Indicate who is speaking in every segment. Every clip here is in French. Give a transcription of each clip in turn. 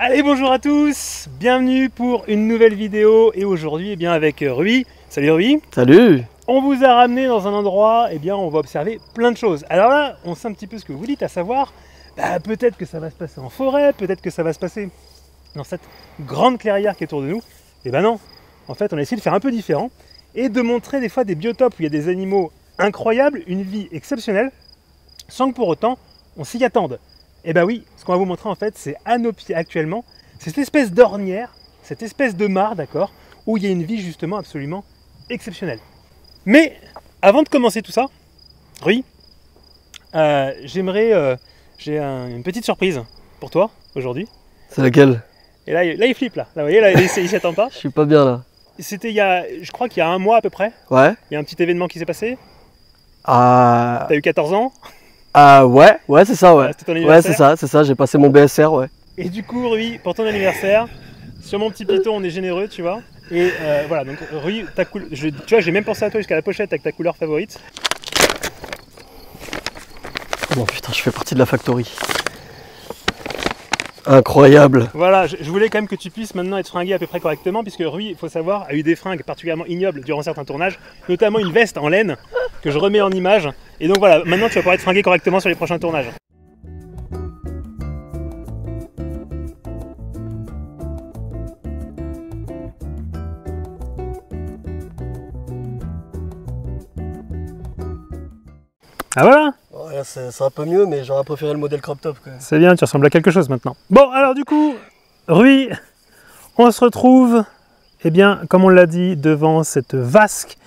Speaker 1: Allez, bonjour à tous, bienvenue pour une nouvelle vidéo et aujourd'hui avec Rui. Salut Rui.
Speaker 2: Salut.
Speaker 1: On vous a ramené dans un endroit, on va observer plein de choses. Alors là, on sait un petit peu ce que vous dites, à savoir, peut-être que ça va se passer en forêt, peut-être que ça va se passer dans cette grande clairière qui est autour de nous. Et non, en fait on a essayé de faire un peu différent et de montrer des fois des biotopes où il y a des animaux incroyables, une vie exceptionnelle, sans que pour autant on s'y attende. Et oui, ce qu'on va vous montrer en fait, c'est à nos pieds actuellement, cette espèce d'ornière, cette espèce de mare, d'accord, où il y a une vie justement absolument exceptionnelle. Mais avant de commencer tout ça, oui, j'ai une petite surprise pour toi aujourd'hui.
Speaker 2: C'est laquelle?
Speaker 1: Et là il flippe là, vous voyez, là il s'y attend pas.
Speaker 2: Je suis pas bien là.
Speaker 1: C'était je crois qu'il y a un mois à peu près.
Speaker 2: Ouais.
Speaker 1: Il y a un petit événement qui s'est passé.
Speaker 2: Ah.
Speaker 1: T'as eu 14 ans.
Speaker 2: Ah ouais, c'est ça, ouais.
Speaker 1: C'était ton anniversaire.
Speaker 2: Ouais, c'est ça, j'ai passé mon BSR, ouais.
Speaker 1: Et du coup, Rui, pour ton anniversaire, sur mon petit piton, on est généreux, tu vois. Et voilà, donc Rui, tu vois, j'ai même pensé à toi jusqu'à la pochette avec ta couleur favorite.
Speaker 2: Oh putain, je fais partie de la factory. Incroyable.
Speaker 1: Voilà, je voulais quand même que tu puisses maintenant être fringué à peu près correctement, puisque Rui, il faut savoir, a eu des fringues particulièrement ignobles durant certains tournages, notamment une veste en laine que je remets en image. Et donc voilà, maintenant tu vas pouvoir être fringué correctement sur les prochains tournages. Ah voilà.
Speaker 2: Ouais, c'est un peu mieux, mais j'aurais préféré le modèle crop top quand même.
Speaker 1: C'est bien, tu ressembles à quelque chose maintenant. Bon, alors du coup, Rui, on se retrouve, comme on l'a dit, devant cette vasque,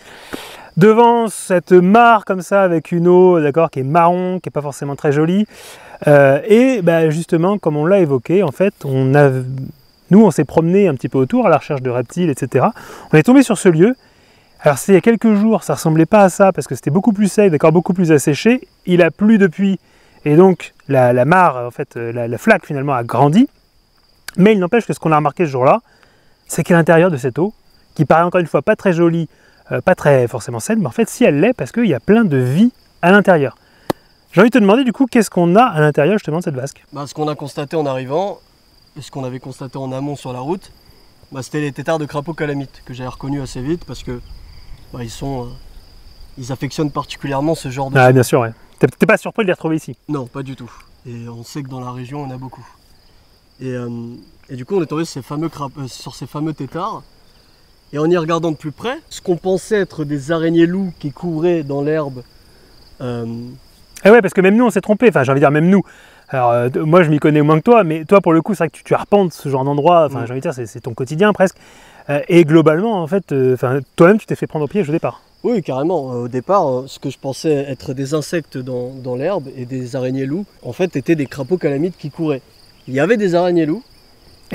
Speaker 1: devant cette mare comme ça, avec une eau, d'accord, qui est marron, qui n'est pas forcément très jolie. Justement, comme on l'a évoqué, en fait, nous, on s'est promené un petit peu autour à la recherche de reptiles, etc. On est tombé sur ce lieu. Alors c'était il y a quelques jours, ça ressemblait pas à ça parce que c'était beaucoup plus sec, d'accord, beaucoup plus asséché. Il a plu depuis et donc la mare, en fait, la flaque finalement a grandi. Mais il n'empêche que ce qu'on a remarqué ce jour-là, c'est qu'à l'intérieur de cette eau, qui paraît encore une fois pas très jolie, pas très forcément saine, mais en fait si elle l'est parce qu'il y a plein de vie à l'intérieur. J'ai envie de te demander du coup qu'est-ce qu'on a à l'intérieur justement de cette vasque.
Speaker 2: Ce qu'on a constaté en arrivant, et ce qu'on avait constaté en amont sur la route, c'était les têtards de crapauds calamites que j'avais reconnus assez vite parce que ils affectionnent particulièrement ce genre de...
Speaker 1: Ah bien sûr, ouais. T'es pas surpris de les retrouver ici?
Speaker 2: Non, pas du tout. Et on sait que dans la région, on en a beaucoup. Et du coup, on est tombé sur ces fameux têtards. Et en y regardant de plus près, ce qu'on pensait être des araignées-loups qui couraient dans l'herbe...
Speaker 1: Eh ouais, parce que même nous, on s'est trompé. Enfin, j'ai envie de dire, même nous. Alors, moi, je m'y connais moins que toi, mais toi, pour le coup, c'est vrai que tu arpentes ce genre d'endroit. Enfin, j'ai envie de dire, c'est ton quotidien presque. Et globalement, en fait, toi-même, tu t'es fait prendre au piège au départ.
Speaker 2: Oui, carrément. Au départ, ce que je pensais être des insectes dans l'herbe et des araignées-loups, en fait, étaient des crapauds calamites qui couraient. Il y avait des araignées-loups.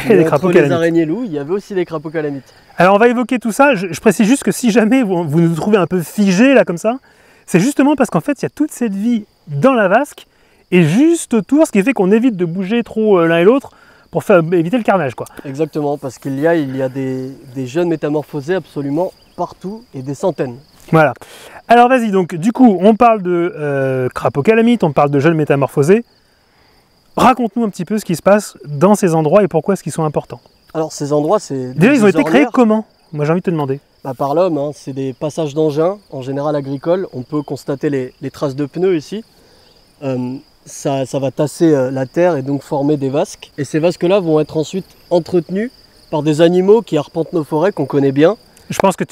Speaker 1: Et des crapauds calamites.
Speaker 2: Les araignées-loups, il y avait aussi des crapauds calamites.
Speaker 1: Alors, on va évoquer tout ça. Je précise juste que si jamais vous nous trouvez un peu figés, là, comme ça, c'est justement parce qu'en fait, il y a toute cette vie dans la vasque et juste autour, ce qui fait qu'on évite de bouger trop l'un et l'autre pour éviter le carnage, quoi.
Speaker 2: Exactement, parce qu'il y a des jeunes métamorphosés absolument partout et des centaines.
Speaker 1: Voilà. Alors vas-y, donc du coup, on parle de crapauds calamites, on parle de jeunes métamorphosés. Raconte-nous un petit peu ce qui se passe dans ces endroits et pourquoi est-ce qu'ils sont importants.
Speaker 2: Alors ces endroits, c'est...
Speaker 1: Déjà, ils ont été créés comment? Moi, j'ai envie de te demander.
Speaker 2: Par l'homme, hein, c'est des passages d'engins, en général agricoles. On peut constater les traces de pneus ici. Ça va tasser la terre et donc former des vasques. Et ces vasques-là vont être ensuite entretenues par des animaux qui arpentent nos forêts, qu'on connaît bien.
Speaker 1: Je pense que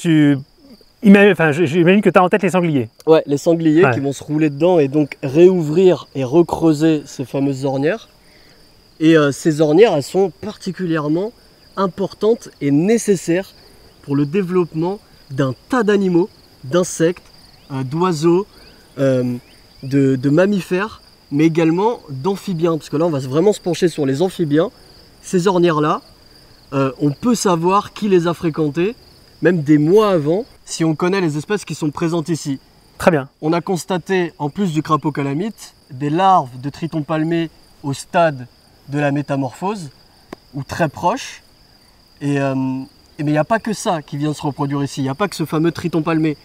Speaker 1: j'imagine que tu as en tête les sangliers.
Speaker 2: Ouais, les sangliers qui vont se rouler dedans et donc réouvrir et recreuser ces fameuses ornières. Et ces ornières, elles sont particulièrement importantes et nécessaires pour le développement d'un tas d'animaux, d'insectes, d'oiseaux, de mammifères, mais également d'amphibiens, parce que là on va vraiment se pencher sur les amphibiens. Ces ornières-là, on peut savoir qui les a fréquentées, même des mois avant, si on connaît les espèces qui sont présentes ici.
Speaker 1: Très bien.
Speaker 2: On a constaté, en plus du crapaud calamite, des larves de triton palmé au stade de la métamorphose, ou très proche. Mais il n'y a pas que ça qui vient se reproduire ici, il n'y a pas que ce fameux triton palmé.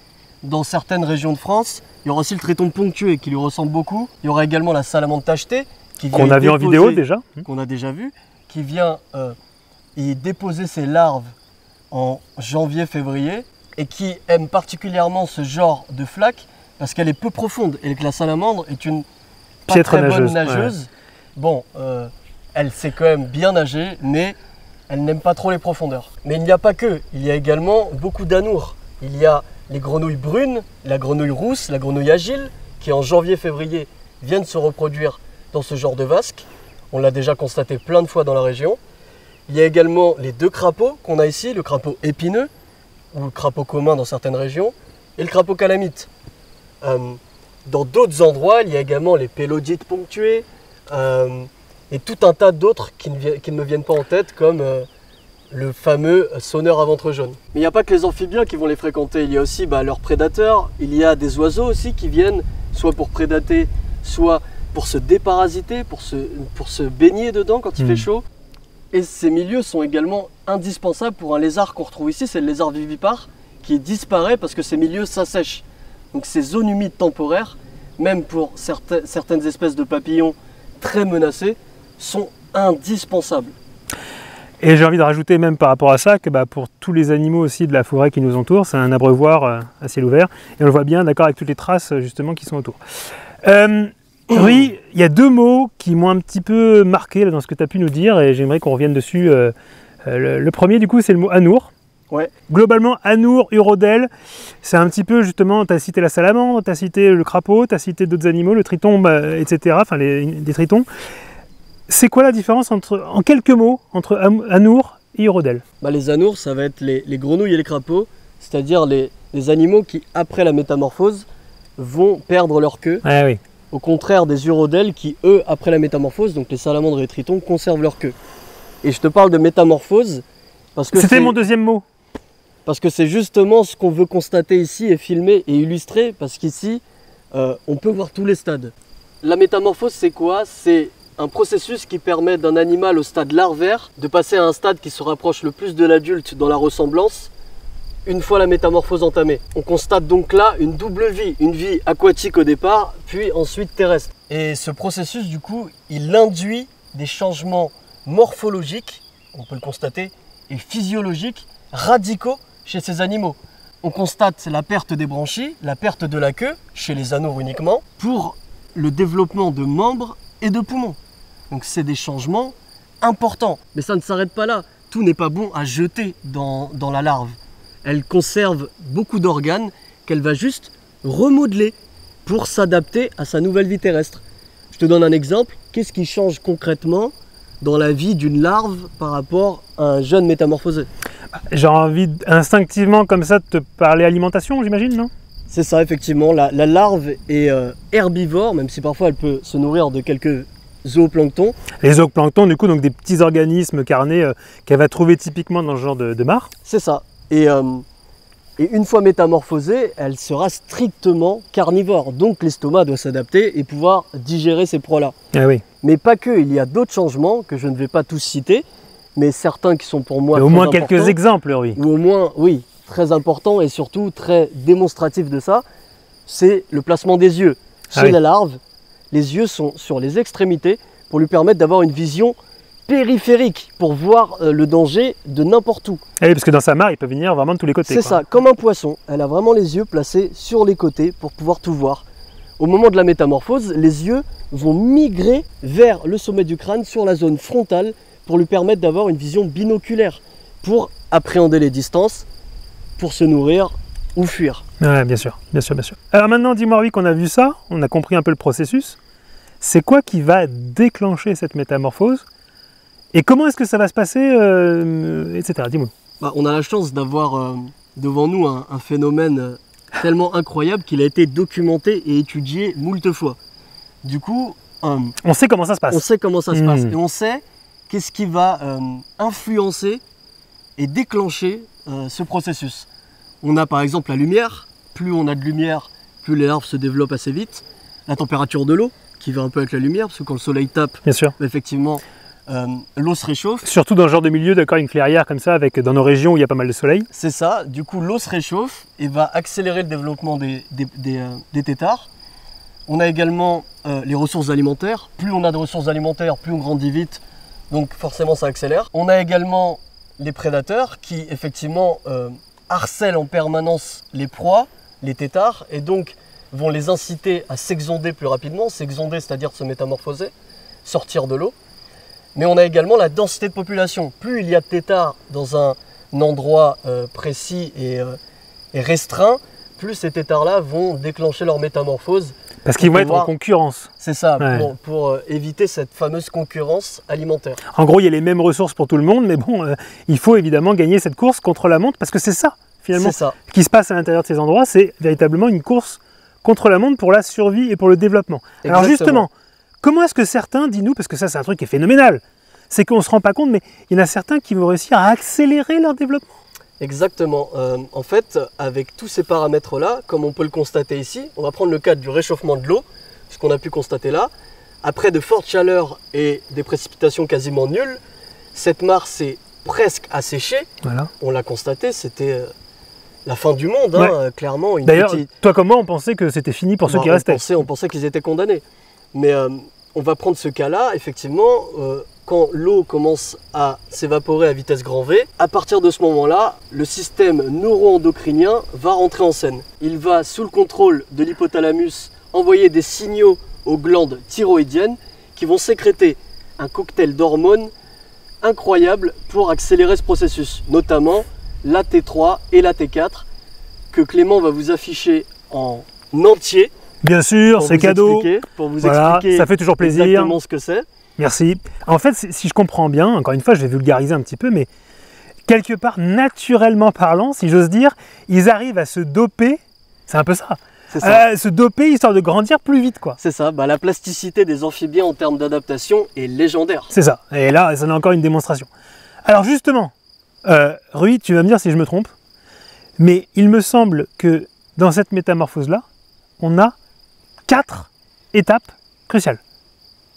Speaker 2: Dans certaines régions de France, il y aura aussi le triton ponctué qui lui ressemble beaucoup. Il y aura également la salamandre tachetée,
Speaker 1: qu'on a vu en vidéo déjà.
Speaker 2: Qu'on a déjà vu, qui vient y déposer ses larves en janvier-février et qui aime particulièrement ce genre de flaque parce qu'elle est peu profonde et que la salamandre est une pas
Speaker 1: Piètre
Speaker 2: très bonne
Speaker 1: nageuse.
Speaker 2: nageuse. Bon, elle sait quand même bien nager, mais elle n'aime pas trop les profondeurs. Mais il n'y a pas que, il y a également beaucoup d'anours. Il y a les grenouilles brunes, la grenouille rousse, la grenouille agile, qui en janvier-février viennent se reproduire dans ce genre de vasque. On l'a déjà constaté plein de fois dans la région. Il y a également les deux crapauds qu'on a ici, le crapaud épineux, ou le crapaud commun dans certaines régions, et le crapaud calamite. Dans d'autres endroits, il y a également les pélodites ponctués, et tout un tas d'autres qui ne me viennent pas en tête, comme le fameux sonneur à ventre jaune. Mais il n'y a pas que les amphibiens qui vont les fréquenter, il y a aussi leurs prédateurs, il y a des oiseaux aussi qui viennent soit pour prédater, soit pour se déparasiter, pour se baigner dedans quand il fait chaud. Et ces milieux sont également indispensables pour un lézard qu'on retrouve ici, c'est le lézard vivipare, qui disparaît parce que ces milieux s'assèchent. Donc ces zones humides temporaires, même pour certaines espèces de papillons très menacés, sont indispensables.
Speaker 1: Et j'ai envie de rajouter même par rapport à ça que pour tous les animaux aussi de la forêt qui nous entourent, c'est un abreuvoir à ciel ouvert. Et on le voit bien, d'accord, avec toutes les traces justement qui sont autour. Oui, il y a deux mots qui m'ont un petit peu marqué là, dans ce que tu as pu nous dire et j'aimerais qu'on revienne dessus. Le premier du coup c'est le mot anour.
Speaker 2: Ouais.
Speaker 1: Globalement, anour, urodèle, c'est un petit peu justement, tu as cité la salamandre, tu as cité le crapaud, tu as cité d'autres animaux, le triton, etc., enfin des tritons. C'est quoi la différence en quelques mots entre anour et urodèle?
Speaker 2: Les anours, ça va être les grenouilles et les crapauds, c'est-à-dire les animaux qui, après la métamorphose, vont perdre leur queue.
Speaker 1: Ah, oui.
Speaker 2: Au contraire des urodèles qui, eux, après la métamorphose, donc les salamandres et les tritons, conservent leur queue. Et je te parle de métamorphose parce que
Speaker 1: c'était mon deuxième mot.
Speaker 2: Parce que c'est justement ce qu'on veut constater ici et filmer et illustrer, parce qu'ici, on peut voir tous les stades. La métamorphose, c'est quoi? C'est un processus qui permet d'un animal au stade larvaire de passer à un stade qui se rapproche le plus de l'adulte dans la ressemblance, une fois la métamorphose entamée. On constate donc là une double vie, une vie aquatique au départ, puis ensuite terrestre. Et ce processus, du coup, il induit des changements morphologiques, on peut le constater, et physiologiques radicaux chez ces animaux. On constate la perte des branchies, la perte de la queue, chez les anours uniquement, pour le développement de membres et de poumons. Donc c'est des changements importants. Mais ça ne s'arrête pas là. Tout n'est pas bon à jeter dans la larve. Elle conserve beaucoup d'organes qu'elle va juste remodeler pour s'adapter à sa nouvelle vie terrestre. Je te donne un exemple. Qu'est-ce qui change concrètement dans la vie d'une larve par rapport à un jeune métamorphosé?
Speaker 1: J'ai envie instinctivement comme ça de te parler alimentation, j'imagine, non?
Speaker 2: C'est ça, effectivement. La larve est herbivore, même si parfois elle peut se nourrir de quelques zooplanctons.
Speaker 1: Les zooplanctons, du coup, donc des petits organismes carnés qu'elle va trouver typiquement dans ce genre de mare.
Speaker 2: C'est ça. Et une fois métamorphosée, elle sera strictement carnivore. Donc l'estomac doit s'adapter et pouvoir digérer ces proies-là.
Speaker 1: Ah oui.
Speaker 2: Mais pas que, il y a d'autres changements que je ne vais pas tous citer, mais certains qui sont pour moi
Speaker 1: au moins quelques exemples, oui.
Speaker 2: Ou au moins, oui, très importants et surtout très démonstratifs de ça, c'est le placement des yeux. Chez la larve, les yeux sont sur les extrémités pour lui permettre d'avoir une vision périphérique, pour voir le danger de n'importe où.
Speaker 1: Ah oui, parce que dans sa mare, il peut venir vraiment de tous les côtés.
Speaker 2: C'est ça, comme un poisson. Elle a vraiment les yeux placés sur les côtés pour pouvoir tout voir. Au moment de la métamorphose, les yeux vont migrer vers le sommet du crâne, sur la zone frontale, pour lui permettre d'avoir une vision binoculaire, pour appréhender les distances, pour se nourrir ou fuir.
Speaker 1: Ouais, bien sûr, bien sûr, bien sûr. Alors maintenant, dis-moi, oui, qu'on a vu ça, on a compris un peu le processus. C'est quoi qui va déclencher cette métamorphose? Et comment est-ce que ça va se passer, etc. Dis-moi.
Speaker 2: On a la chance d'avoir devant nous un phénomène tellement incroyable qu'il a été documenté et étudié moult fois. Du coup,
Speaker 1: on sait comment ça se passe.
Speaker 2: On sait comment ça se passe. Et on sait qu'est-ce qui va influencer et déclencher ce processus. On a par exemple la lumière. Plus on a de lumière, plus les larves se développent assez vite. La température de l'eau, qui va un peu avec la lumière, parce que quand le soleil tape,
Speaker 1: bien sûr,
Speaker 2: effectivement, l'eau se réchauffe.
Speaker 1: Surtout dans ce genre de milieu, d'accord, une clairière comme ça, avec dans nos régions où il y a pas mal de soleil.
Speaker 2: C'est ça, du coup l'eau se réchauffe et va accélérer le développement des têtards. On a également les ressources alimentaires. Plus on a de ressources alimentaires, plus on grandit vite. donc forcément ça accélère. On a également les prédateurs qui effectivement harcèlent en permanence les proies, les têtards, et donc vont les inciter à s'exonder plus rapidement. S'exonder, c'est-à-dire se métamorphoser, sortir de l'eau. Mais on a également la densité de population. Plus il y a de têtards dans un endroit précis et restreint, plus ces têtards-là vont déclencher leur métamorphose.
Speaker 1: Parce qu'ils vont être en concurrence.
Speaker 2: C'est ça,
Speaker 1: ouais.
Speaker 2: pour éviter cette fameuse concurrence alimentaire.
Speaker 1: En gros, il y a les mêmes ressources pour tout le monde, mais bon, il faut évidemment gagner cette course contre la montre, parce que c'est ça, finalement,
Speaker 2: ça
Speaker 1: qui se passe à l'intérieur de ces endroits, c'est véritablement une course contre la montre pour la survie et pour le développement.
Speaker 2: Exactement.
Speaker 1: Alors justement, comment est-ce que certains, dis-nous, parce que ça c'est un truc qui est phénoménal, c'est qu'on ne se rend pas compte, mais il y en a certains qui vont réussir à accélérer leur développement.
Speaker 2: Exactement. En fait, avec tous ces paramètres-là, comme on peut le constater ici, on va prendre le cas du réchauffement de l'eau, ce qu'on a pu constater là. Après de fortes chaleurs et des précipitations quasiment nulles, cette mare s'est presque asséchée.
Speaker 1: Voilà.
Speaker 2: On l'a constaté, c'était la fin du monde,
Speaker 1: ouais.
Speaker 2: Clairement.
Speaker 1: D'ailleurs, toi comme moi, on pensait que c'était fini pour ceux qui restaient.
Speaker 2: On pensait qu'ils étaient condamnés. Mais on va prendre ce cas-là, effectivement, quand l'eau commence à s'évaporer à vitesse grand V, à partir de ce moment-là, le système neuro-endocrinien va rentrer en scène. Il va, sous le contrôle de l'hypothalamus, envoyer des signaux aux glandes thyroïdiennes qui vont sécréter un cocktail d'hormones incroyable pour accélérer ce processus, notamment la T3 et la T4 que Clément va vous afficher en entier.
Speaker 1: Bien sûr, c'est cadeau.
Speaker 2: Pour vous expliquer
Speaker 1: ça fait toujours plaisir.
Speaker 2: Exactement ce que c'est.
Speaker 1: Merci. En fait, si je comprends bien, encore une fois, je vais vulgariser un petit peu, mais quelque part, naturellement parlant, si j'ose dire, ils arrivent à se doper, c'est un peu ça, se doper histoire de grandir plus vite, quoi.
Speaker 2: C'est ça, la plasticité des amphibiens en termes d'adaptation est légendaire.
Speaker 1: C'est ça, et là, ça en est encore une démonstration. Alors justement, Rui, tu vas me dire si je me trompe, mais il me semble que dans cette métamorphose-là, on a 4 étapes cruciales.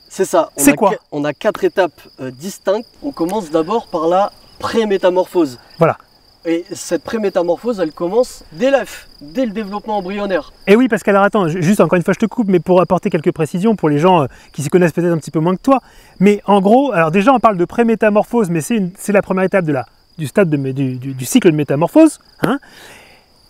Speaker 2: C'est ça.
Speaker 1: C'est quoi?
Speaker 2: On a 4 étapes distinctes. On commence d'abord par la pré-métamorphose.
Speaker 1: Voilà.
Speaker 2: Et cette pré-métamorphose, elle commence dès l'œuf, dès le développement embryonnaire.
Speaker 1: Et oui, parce qu'alors attends, juste encore une fois je te coupe, mais pour apporter quelques précisions pour les gens qui s'y connaissent peut-être un petit peu moins que toi. Mais en gros, alors déjà on parle de pré-métamorphose, mais c'est la première étape du stade du cycle de métamorphose. Hein.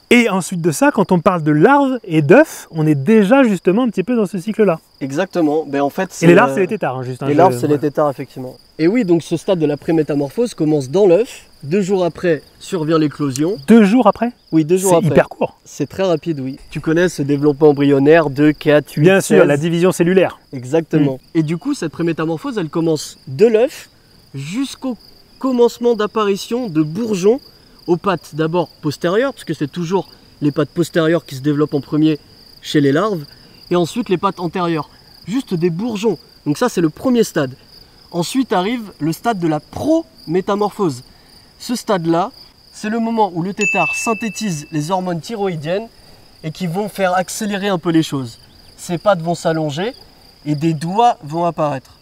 Speaker 1: Et ensuite de ça, quand on parle de larves et d'œufs, on est déjà justement un petit peu dans ce cycle-là.
Speaker 2: Exactement. En fait,
Speaker 1: et les larves, c'est les têtards, juste.
Speaker 2: Les larves, c'est les têtards, effectivement. Et oui, donc ce stade de la prémétamorphose commence dans l'œuf. 2 jours après survient l'éclosion.
Speaker 1: 2 jours après?
Speaker 2: Oui, 2 jours après.
Speaker 1: C'est hyper court.
Speaker 2: C'est très rapide, oui. Tu connais ce développement embryonnaire 2, 4, 8,
Speaker 1: Bien
Speaker 2: 16.
Speaker 1: sûr, la division cellulaire.
Speaker 2: Exactement. Et du coup, cette prémétamorphose, elle commence de l'œuf jusqu'au commencement d'apparition de bourgeons aux pattes d'abord postérieures, parce que c'est toujours les pattes postérieures qui se développent en premier chez les larves, et ensuite les pattes antérieures. Juste des bourgeons. Donc ça, c'est le premier stade. Ensuite arrive le stade de la prométamorphose. Ce stade-là, c'est le moment où le tétard synthétise les hormones thyroïdiennes et qui vont faire accélérer un peu les choses. Ses pattes vont s'allonger et des doigts vont apparaître.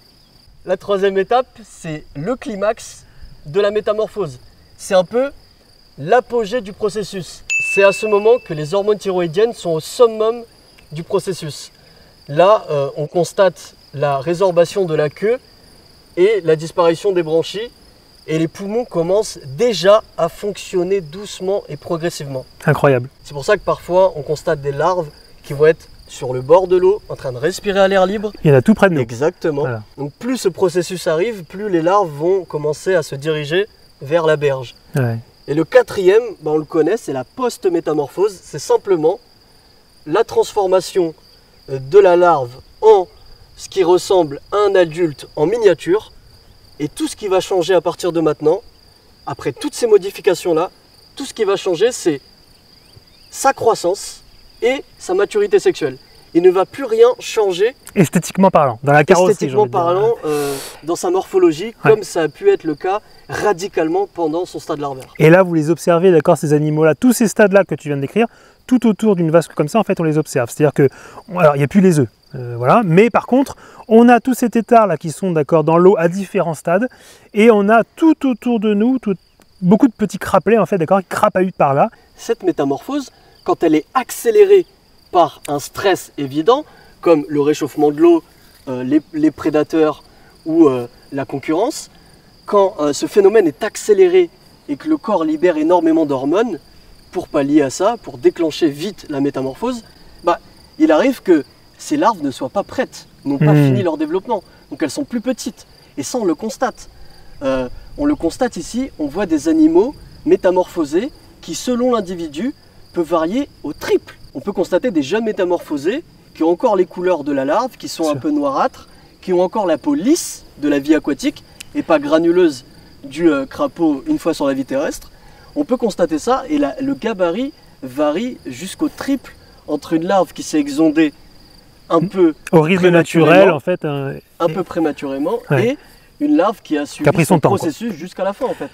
Speaker 2: La troisième étape, c'est le climax de la métamorphose. C'est un peu l'apogée du processus. C'est à ce moment que les hormones thyroïdiennes sont au summum du processus. Là, on constate la résorbation de la queue et la disparition des branchies, et les poumons commencent déjà à fonctionner doucement et progressivement.
Speaker 1: Incroyable.
Speaker 2: C'est pour ça que parfois on constate des larves qui vont être sur le bord de l'eau, en train de respirer à l'air libre.
Speaker 1: Il y en a tout près de nous.
Speaker 2: Exactement. Voilà. Donc plus ce processus arrive, plus les larves vont commencer à se diriger vers la berge.
Speaker 1: Ouais.
Speaker 2: Et le quatrième, on le connaît, c'est la post-métamorphose. C'est simplement la transformation de la larve en ce qui ressemble à un adulte en miniature. Et tout ce qui va changer à partir de maintenant, après toutes ces modifications-là, tout ce qui va changer, c'est sa croissance et sa maturité sexuelle. Il ne va plus rien changer.
Speaker 1: Esthétiquement parlant, dans la carrosserie.
Speaker 2: Esthétiquement parlant, dans sa morphologie, comme ça a pu être le cas radicalement pendant son stade larvaire.
Speaker 1: Et là, vous les observez, d'accord, ces animaux-là, tous ces stades-là que tu viens de décrire, tout autour d'une vasque comme ça, en fait, on les observe. C'est-à-dire que, alors, il n'y a plus les œufs, voilà, mais par contre, on a tous ces têtards-là qui sont, d'accord, dans l'eau à différents stades, et on a tout autour de nous, beaucoup de petits crapelets, en fait, d'accord, qui crapahutent par là.
Speaker 2: Cette métamorphose, quand elle est accélérée par un stress évident, comme le réchauffement de l'eau, les prédateurs ou la concurrence, quand ce phénomène est accéléré et que le corps libère énormément d'hormones, pour pallier à ça, pour déclencher vite la métamorphose, bah, il arrive que ces larves ne soient pas prêtes, n'ont pas fini leur développement. Donc elles sont plus petites. Et ça, on le constate. On le constate ici, on voit des animaux métamorphosés qui, selon l'individu, peuvent varier au triple. On peut constater des jeunes métamorphosés qui ont encore les couleurs de la larve, qui sont un peu noirâtres, qui ont encore la peau lisse de la vie aquatique et pas granuleuse du crapaud une fois sur la vie terrestre. On peut constater ça et le gabarit varie jusqu'au triple entre une larve qui s'est exondée un peu
Speaker 1: au rythme naturel en fait,
Speaker 2: un peu prématurément, et une larve qui a suivi
Speaker 1: son temps,
Speaker 2: processus jusqu'à la fin en fait.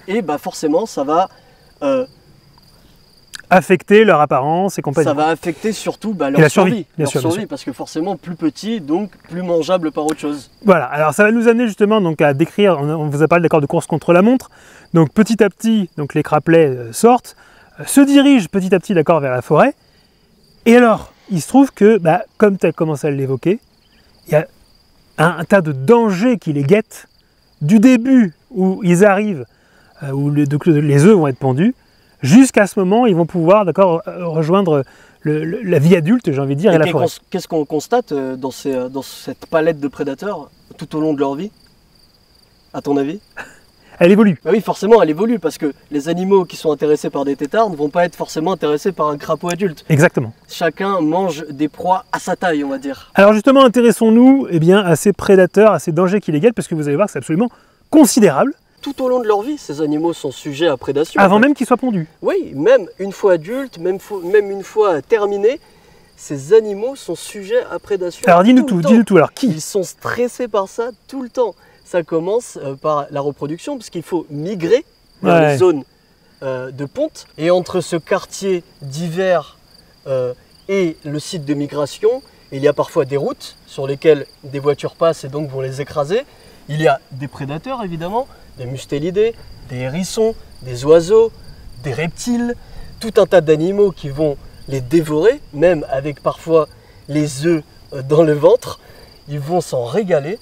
Speaker 2: Et bah forcément ça va
Speaker 1: affecter leur apparence et compagnie.
Speaker 2: Ça va affecter surtout leur survie,
Speaker 1: bien sûr.
Speaker 2: Parce que forcément plus petit, donc plus mangeable par autre chose.
Speaker 1: Voilà, alors ça va nous amener justement donc à décrire, on vous a parlé d'accord de course contre la montre, donc petit à petit donc les crapelets sortent, se dirigent petit à petit d'accord vers la forêt, et alors il se trouve que, comme tu as commencé à l'évoquer, il y a un tas de dangers qui les guettent du début où ils arrivent, où les œufs vont être pondus, jusqu'à ce moment, ils vont pouvoir rejoindre la vie adulte, j'ai envie de dire, et la forêt.
Speaker 2: Qu'est-ce qu'on constate dans cette palette de prédateurs tout au long de leur vie, à ton avis?
Speaker 1: Elle évolue.
Speaker 2: Bah oui, forcément, elle évolue, parce que les animaux qui sont intéressés par des têtards ne vont pas être forcément intéressés par un crapaud adulte.
Speaker 1: Exactement.
Speaker 2: Chacun mange des proies à sa taille, on va dire.
Speaker 1: Alors justement, intéressons-nous à ces prédateurs, à ces dangers qui les guettent, parce que vous allez voir que c'est absolument considérable.
Speaker 2: Tout au long de leur vie, ces animaux sont sujets à prédation.
Speaker 1: Avant même qu'ils soient pondus.
Speaker 2: Oui, même une fois adultes, même une fois terminés, ces animaux sont sujets à prédation.
Speaker 1: Alors dis-nous tout, alors qui?
Speaker 2: Ils sont stressés par ça tout le temps. Ça commence par la reproduction, parce qu'il faut migrer vers les zones de ponte. Et entre ce quartier d'hiver et le site de migration, il y a parfois des routes sur lesquelles des voitures passent et donc vont les écraser. Il y a des prédateurs évidemment, des mustélidés, des hérissons, des oiseaux, des reptiles, tout un tas d'animaux qui vont les dévorer, même avec parfois les œufs dans le ventre. Ils vont s'en régaler.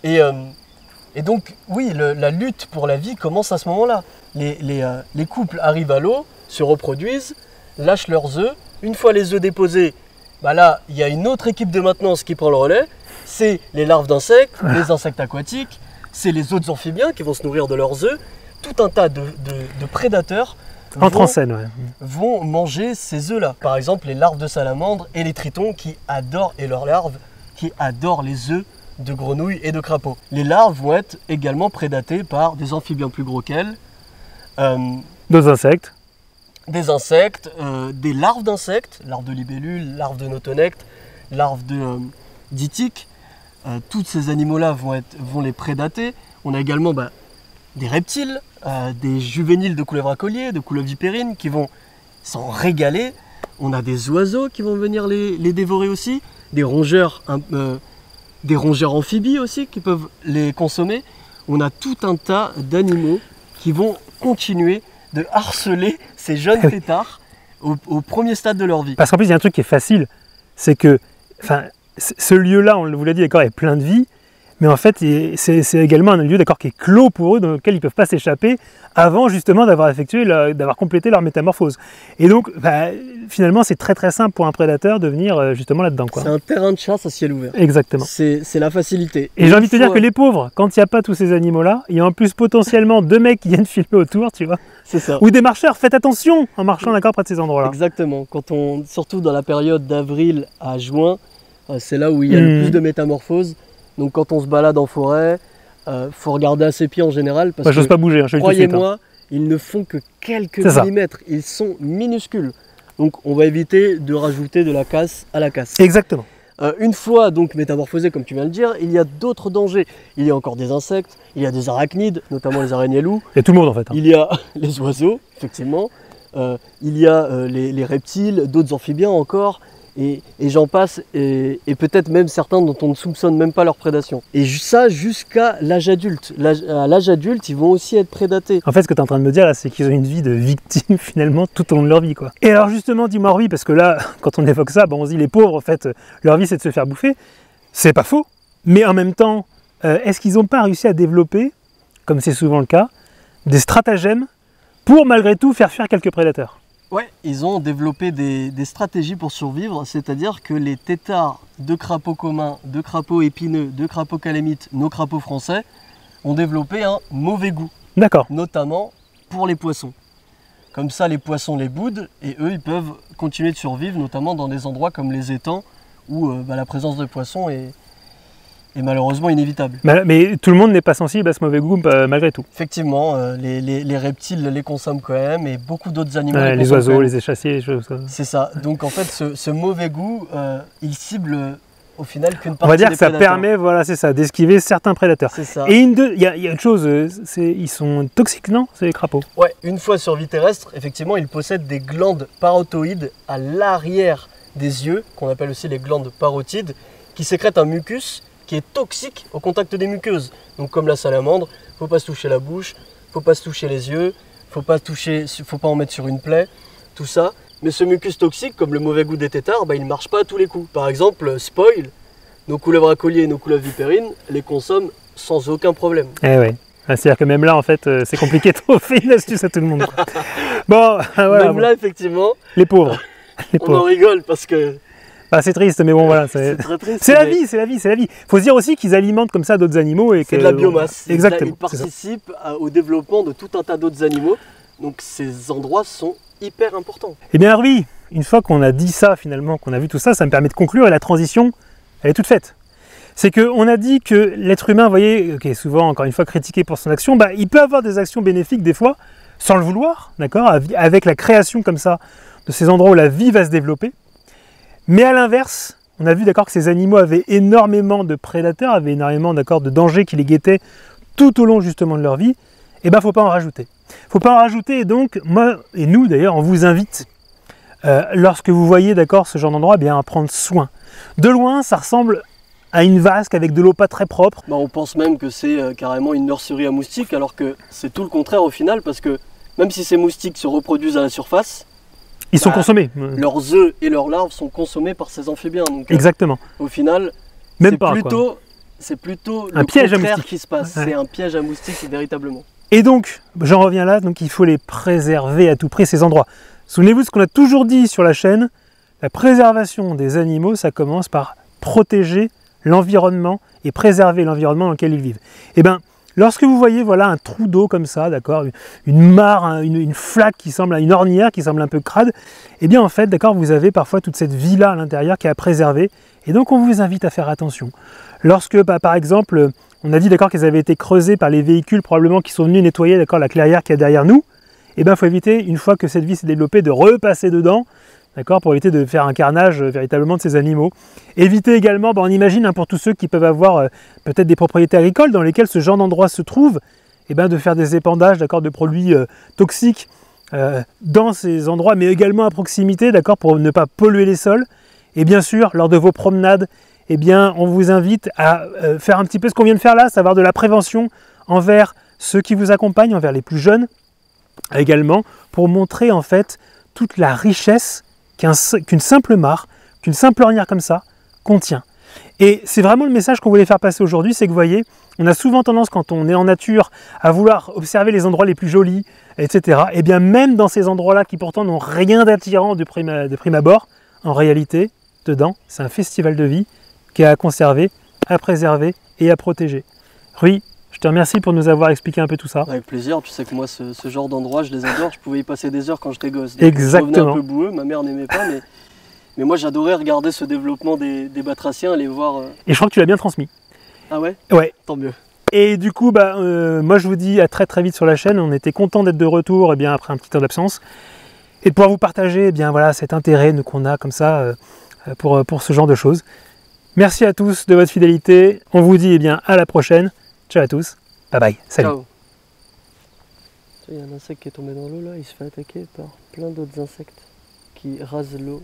Speaker 2: Et donc, oui, la lutte pour la vie commence à ce moment-là. Les couples arrivent à l'eau, se reproduisent, lâchent leurs œufs. Une fois les œufs déposés, là, il y a une autre équipe de maintenance qui prend le relais. C'est les larves d'insectes, les insectes aquatiques, c'est les autres amphibiens qui vont se nourrir de leurs œufs. Tout un tas de prédateurs vont manger ces œufs-là. Par exemple, les larves de salamandres et les tritons et leurs larves qui adorent les œufs de grenouilles et de crapauds. Les larves vont être également prédatées par des amphibiens plus gros qu'elles.
Speaker 1: D'autres insectes.
Speaker 2: Des insectes, des larves d'insectes, larves de libellules, larves de notonectes, larves d'itiques. Tous ces animaux-là vont les prédater. On a également des reptiles, des juvéniles de couleuvres à collier, de couleuvres vipérines qui vont s'en régaler. On a des oiseaux qui vont venir les dévorer aussi, des rongeurs amphibies aussi qui peuvent les consommer. On a tout un tas d'animaux qui vont continuer de harceler ces jeunes têtards au premier stade de leur vie.
Speaker 1: Parce qu'en plus, il y a un truc qui est facile, c'est que ce lieu-là, on vous l'a dit, d'accord, est plein de vie, mais en fait, c'est également un lieu d'accord qui est clos pour eux, dans lequel ils ne peuvent pas s'échapper avant justement d'avoir complété leur métamorphose. Et donc, finalement, c'est très très simple pour un prédateur de venir justement là-dedans.
Speaker 2: C'est un terrain de chasse à ciel ouvert.
Speaker 1: Exactement.
Speaker 2: C'est la facilité.
Speaker 1: Et j'ai envie de te dire que les pauvres, quand il n'y a pas tous ces animaux-là, il y a en plus potentiellement 2 mecs qui viennent filmer autour, tu vois.
Speaker 2: C'est ça.
Speaker 1: Ou des marcheurs, faites attention en marchant d'accord près de ces endroits-là.
Speaker 2: Exactement. Surtout dans la période d'avril à juin, c'est là où il y a le plus de métamorphose. Donc quand on se balade en forêt, faut regarder à ses pieds en général. Parce que
Speaker 1: j'ose pas bouger,
Speaker 2: croyez-moi, ils ne font que quelques millimètres. Ils sont minuscules. Donc on va éviter de rajouter de la casse à la casse.
Speaker 1: Exactement.
Speaker 2: Une fois donc métamorphosés, comme tu viens de le dire, il y a d'autres dangers. Il y a encore des insectes, il y a des arachnides, notamment les araignées loups.
Speaker 1: Il y a tout le monde en fait.
Speaker 2: Il y a les oiseaux, effectivement. Il y a les reptiles, d'autres amphibiens encore. Et j'en passe, et peut-être même certains dont on ne soupçonne même pas leur prédation. Et ça jusqu'à l'âge adulte. À l'âge adulte, ils vont aussi être prédatés.
Speaker 1: En fait, ce que tu es en train de me dire là, c'est qu'ils ont une vie de victime finalement tout au long de leur vie, quoi. Et alors justement, dis-moi oui, parce que là, quand on évoque ça, on se dit les pauvres, en fait, leur vie c'est de se faire bouffer. C'est pas faux. Mais en même temps, est-ce qu'ils n'ont pas réussi à développer comme c'est souvent le cas, des stratagèmes pour malgré tout faire fuir quelques prédateurs.
Speaker 2: Ouais, ils ont développé des stratégies pour survivre, c'est-à-dire que les têtards de crapauds communs, de crapauds épineux, de crapauds calémites, nos crapauds français, ont développé un mauvais goût,
Speaker 1: D'accord.
Speaker 2: notamment pour les poissons. Comme ça, les poissons les boudent et eux, ils peuvent continuer de survivre, notamment dans des endroits comme les étangs où la présence de poissons est malheureusement inévitable.
Speaker 1: Mais tout le monde n'est pas sensible à ce mauvais goût malgré tout.
Speaker 2: Effectivement, les reptiles les consomment quand même et beaucoup d'autres animaux
Speaker 1: Ouais, les
Speaker 2: consomment quand
Speaker 1: oiseaux,
Speaker 2: même.
Speaker 1: les échassiers, les choses comme ça.
Speaker 2: C'est ça. Donc en fait, ce mauvais goût, il cible au final qu'une
Speaker 1: On
Speaker 2: partie
Speaker 1: va dire
Speaker 2: des
Speaker 1: que ça
Speaker 2: prédateurs.
Speaker 1: permet, voilà, c'est ça, d'esquiver certains prédateurs.
Speaker 2: C'est ça.
Speaker 1: Et il y a autre chose, ils sont toxiques, non, ces crapauds?
Speaker 2: Ouais, une fois sur vie terrestre, effectivement, ils possèdent des glandes parotoïdes à l'arrière des yeux, qu'on appelle aussi les glandes parotides, qui sécrètent un mucus qui est toxique au contact des muqueuses. Donc comme la salamandre, faut pas se toucher la bouche, faut pas se toucher les yeux, faut pas en mettre sur une plaie, tout ça. Mais ce mucus toxique, comme le mauvais goût des têtards, il ne marche pas à tous les coups. Par exemple, spoil, nos couleuvres à collier et nos couleuvres vipérines les consomment sans aucun problème.
Speaker 1: Eh ouais. C'est-à-dire que même là, en fait, c'est compliqué de trouver une astuce à tout le monde, quoi. Bon, voilà.
Speaker 2: Même là, effectivement,
Speaker 1: Les pauvres. Les
Speaker 2: on en
Speaker 1: pauvres.
Speaker 2: rigole parce que
Speaker 1: Ah, c'est triste, mais bon, voilà.
Speaker 2: c'est très triste.
Speaker 1: C'est la
Speaker 2: mais
Speaker 1: vie, c'est la vie, c'est la vie. Faut se dire aussi qu'ils alimentent comme ça d'autres animaux. Et
Speaker 2: c'est
Speaker 1: que,
Speaker 2: de la biomasse.
Speaker 1: Exactement.
Speaker 2: Ils
Speaker 1: c'est ça.
Speaker 2: participent au développement de tout un tas d'autres animaux. Donc ces endroits sont hyper importants.
Speaker 1: Eh bien, oui, une fois qu'on a dit ça, finalement, qu'on a vu tout ça, ça me permet de conclure et la transition, elle est toute faite. C'est qu'on a dit que l'être humain, vous voyez, qui est souvent, encore une fois, critiqué pour son action, il peut avoir des actions bénéfiques des fois, sans le vouloir, d'accord, avec la création comme ça de ces endroits où la vie va se développer. Mais à l'inverse, on a vu, d'accord, que ces animaux avaient énormément de prédateurs, avaient énormément, d'accord, de dangers qui les guettaient tout au long justement de leur vie. Et ben, faut pas en rajouter. Faut pas en rajouter. Et donc, moi et nous d'ailleurs, on vous invite, lorsque vous voyez, d'accord, ce genre d'endroit, à prendre soin. De loin, ça ressemble à une vasque avec de l'eau pas très propre.
Speaker 2: On pense même que c'est carrément une nurserie à moustiques, alors que c'est tout le contraire au final, parce que même si ces moustiques se reproduisent à la surface,
Speaker 1: Ils sont consommés.
Speaker 2: leurs œufs et leurs larves sont consommés par ces amphibiens. Donc,
Speaker 1: Exactement.
Speaker 2: au final,
Speaker 1: Même
Speaker 2: c'est
Speaker 1: pas,
Speaker 2: plutôt
Speaker 1: Un
Speaker 2: le
Speaker 1: piège à
Speaker 2: contraire
Speaker 1: moustiques.
Speaker 2: qui se passe.
Speaker 1: Ouais.
Speaker 2: C'est un piège à moustiques véritablement.
Speaker 1: Et donc, j'en reviens là, donc il faut les préserver à tout prix, ces endroits. Souvenez-vous de ce qu'on a toujours dit sur la chaîne, la préservation des animaux, ça commence par protéger l'environnement et préserver l'environnement dans lequel ils vivent. Et bien, lorsque vous voyez voilà, un trou d'eau comme ça, d'accord, une mare, une flaque qui semble, une ornière qui semble un peu crade, et bien en fait, d'accord, vous avez parfois toute cette vie-là à l'intérieur qui est à préserver, et donc on vous invite à faire attention. Lorsque, par exemple, on a dit d'accord qu'elles avaient été creusées par les véhicules probablement qui sont venus nettoyer d'accord la clairière qui est derrière nous, et bien il faut éviter, une fois que cette vie s'est développée, de repasser dedans, d'accord, pour éviter de faire un carnage véritablement de ces animaux. Évitez également, on imagine pour tous ceux qui peuvent avoir peut-être des propriétés agricoles dans lesquelles ce genre d'endroit se trouve, et de faire des épandages d'accord, de produits toxiques dans ces endroits, mais également à proximité, d'accord, pour ne pas polluer les sols. Et bien sûr, lors de vos promenades, on vous invite à faire un petit peu ce qu'on vient de faire là, savoir de la prévention envers ceux qui vous accompagnent, envers les plus jeunes également, pour montrer en fait toute la richesse qu'une simple mare, qu'une simple ornière comme ça contient. Et c'est vraiment le message qu'on voulait faire passer aujourd'hui, c'est que vous voyez, on a souvent tendance quand on est en nature à vouloir observer les endroits les plus jolis, etc. Et bien même dans ces endroits-là qui pourtant n'ont rien d'attirant de prime abord, en réalité, dedans, c'est un festival de vie qui est à conserver, à préserver et à protéger. Rui, je te remercie pour nous avoir expliqué un peu tout ça.
Speaker 2: Avec plaisir, tu sais que moi ce genre d'endroit je les adore, je pouvais y passer des heures quand j'étais gosse. Donc,
Speaker 1: Exactement.
Speaker 2: je revenais un peu boueux, ma mère n'aimait pas, mais moi j'adorais regarder ce développement des batraciens, aller voir...
Speaker 1: Et je crois que tu l'as bien transmis.
Speaker 2: Ah ouais?
Speaker 1: Ouais.
Speaker 2: Tant mieux.
Speaker 1: Et du coup, moi je vous dis à très très vite sur la chaîne, on était content d'être de retour après un petit temps d'absence, et de pouvoir vous partager voilà, cet intérêt qu'on a comme ça pour ce genre de choses. Merci à tous de votre fidélité, on vous dit à la prochaine. Ciao à tous, bye bye, salut.
Speaker 2: Ciao. Il y a un insecte qui est tombé dans l'eau là, il se fait attaquer par plein d'autres insectes qui rasent l'eau.